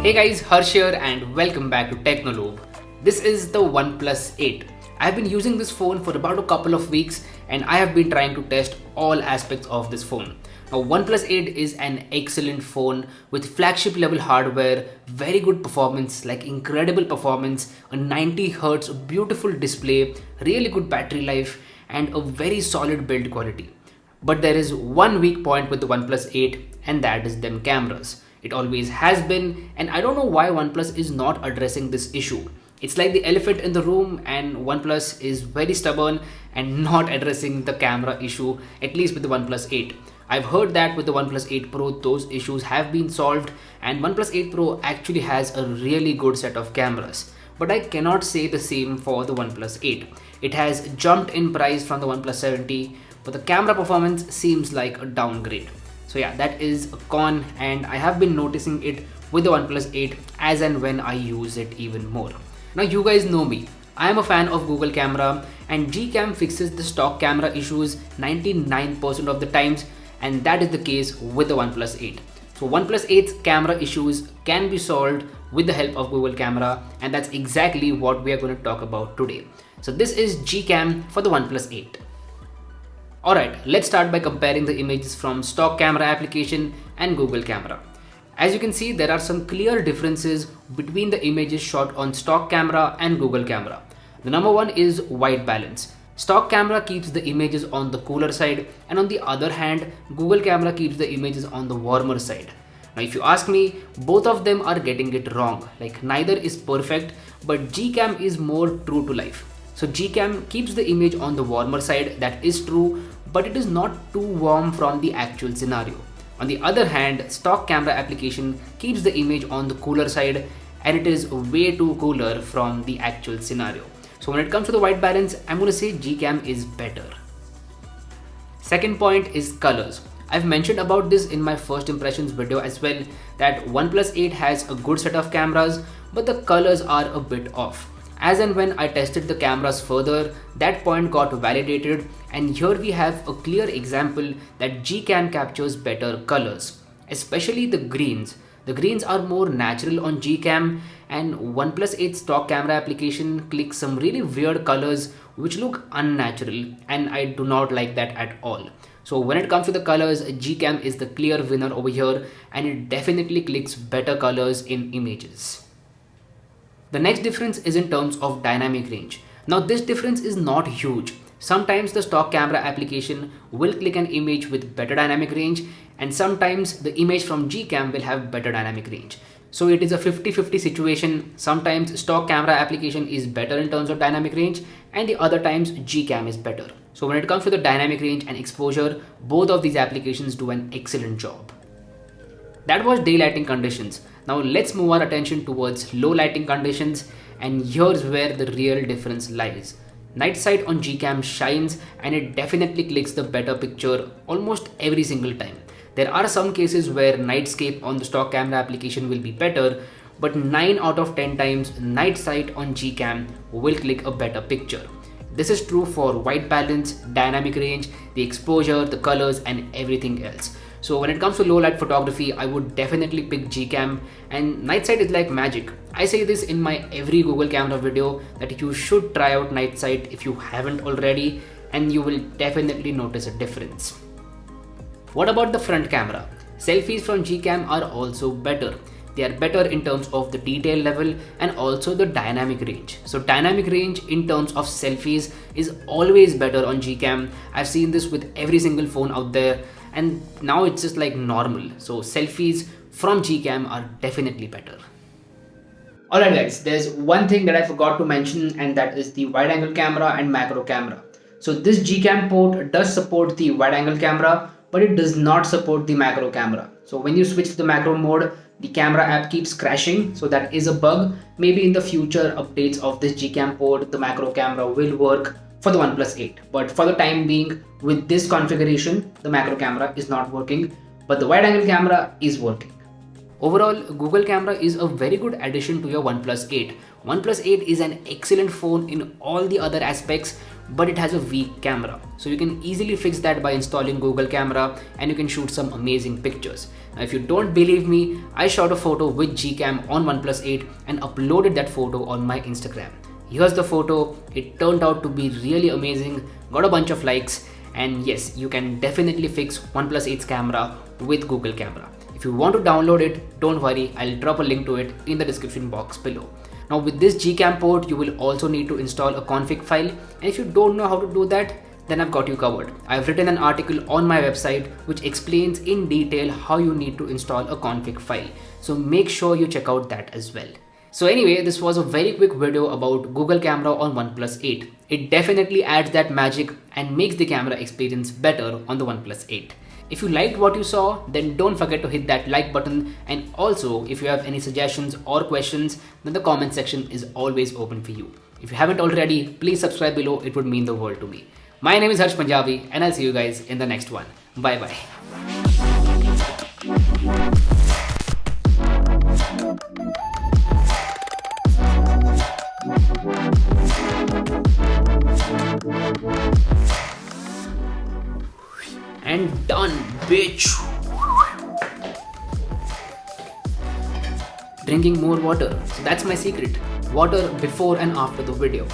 Hey guys, Harsh here and welcome back to Technolobe. This is the Oneplus 8. I've been using this phone for about a couple of weeks and I have been trying to test all aspects of this phone. Now Oneplus 8 is an excellent phone with flagship level hardware, very good performance, like incredible performance, a 90Hz beautiful display, really good battery life and a very solid build quality. But there is one weak point with the Oneplus 8 and that is them cameras. It always has been, and I don't know why OnePlus is not addressing this issue. It's like the elephant in the room and OnePlus is very stubborn and not addressing the camera issue, at least with the OnePlus 8. I've heard that with the OnePlus 8 Pro those issues have been solved and OnePlus 8 Pro actually has a really good set of cameras. But I cannot say the same for the OnePlus 8. It has jumped in price from the OnePlus 70, but the camera performance seems like a downgrade. So yeah, that is a con and I have been noticing it with the OnePlus 8 as and when I use it even more. Now you guys know me. I am a fan of Google Camera and GCam fixes the stock camera issues 99% of the times, and that is the case with the OnePlus 8. So OnePlus 8's camera issues can be solved with the help of Google Camera, and that's exactly what we are going to talk about today. So this is GCam for the OnePlus 8. Alright, let's start by comparing the images from stock camera application and Google Camera. As you can see, there are some clear differences between the images shot on stock camera and Google Camera. The number one is white balance. Stock camera keeps the images on the cooler side, and on the other hand, Google Camera keeps the images on the warmer side. Now if you ask me, both of them are getting it wrong. Like neither is perfect, but GCam is more true to life. So GCam keeps the image on the warmer side, that is true, but it is not too warm from the actual scenario. On the other hand, stock camera application keeps the image on the cooler side and it is way too cooler from the actual scenario. So when it comes to the white balance, I'm going to say GCam is better. Second point is colors. I've mentioned about this in my first impressions video as well, that OnePlus 8 has a good set of cameras, but the colors are a bit off. As and when I tested the cameras further, that point got validated, and here we have a clear example that GCam captures better colors, especially the greens. The greens are more natural on GCam, and OnePlus 8 stock camera application clicks some really weird colors which look unnatural, and I do not like that at all. So when it comes to the colors, GCam is the clear winner over here, and it definitely clicks better colors in images. The next difference is in terms of dynamic range. Now this difference is not huge. Sometimes the stock camera application will click an image with better dynamic range, and sometimes the image from GCam will have better dynamic range. So it is a 50-50 situation. Sometimes stock camera application is better in terms of dynamic range and the other times GCam is better. So when it comes to the dynamic range and exposure, both of these applications do an excellent job. That was daylighting conditions. Now let's move our attention towards low lighting conditions, and here's where the real difference lies. Night sight on GCam shines and it definitely clicks the better picture almost every single time. There are some cases where nightscape on the stock camera application will be better, but 9 out of 10 times night sight on GCam will click a better picture. This is true for white balance, dynamic range, the exposure, the colors and everything else. So when it comes to low light photography, I would definitely pick GCam, and night sight is like magic. I say this in my every Google Camera video that you should try out night sight if you haven't already, and you will definitely notice a difference. What about the front camera? Selfies from GCam are also better. They are better in terms of the detail level and also the dynamic range. So dynamic range in terms of selfies is always better on GCam. I've seen this with every single phone out there, and now it's just like normal. So selfies from GCam are definitely better. Alright guys, there's one thing that I forgot to mention, and that is the wide angle camera and macro camera. So this GCam port does support the wide angle camera, but it does not support the macro camera. So when you switch to the macro mode, the camera app keeps crashing. So that is a bug. Maybe in the future updates of this GCam port, the macro camera will work for the OnePlus 8. But for the time being, with this configuration, the macro camera is not working, but the wide angle camera is working. Overall, Google Camera is a very good addition to your OnePlus 8. OnePlus 8 is an excellent phone in all the other aspects, but it has a weak camera. So you can easily fix that by installing Google Camera and you can shoot some amazing pictures. Now if you don't believe me, I shot a photo with GCam on OnePlus 8 and uploaded that photo on my Instagram. Here's the photo. It turned out to be really amazing, got a bunch of likes, and yes, you can definitely fix OnePlus 8's camera with Google Camera. If you want to download it, don't worry, I'll drop a link to it in the description box below. Now with this GCam port, you will also need to install a config file, and if you don't know how to do that, then I've got you covered. I've written an article on my website which explains in detail how you need to install a config file. So make sure you check out that as well. So anyway, this was a very quick video about Google Camera on OnePlus 8. It definitely adds that magic and makes the camera experience better on the OnePlus 8. If you liked what you saw, then don't forget to hit that like button, and also if you have any suggestions or questions, then the comment section is always open for you. If you haven't already, please subscribe below, it would mean the world to me. My name is Harsh Punjabi and I'll see you guys in the next one. Bye bye. And done, bitch. Drinking more water. So that's my secret. Water before and after the video.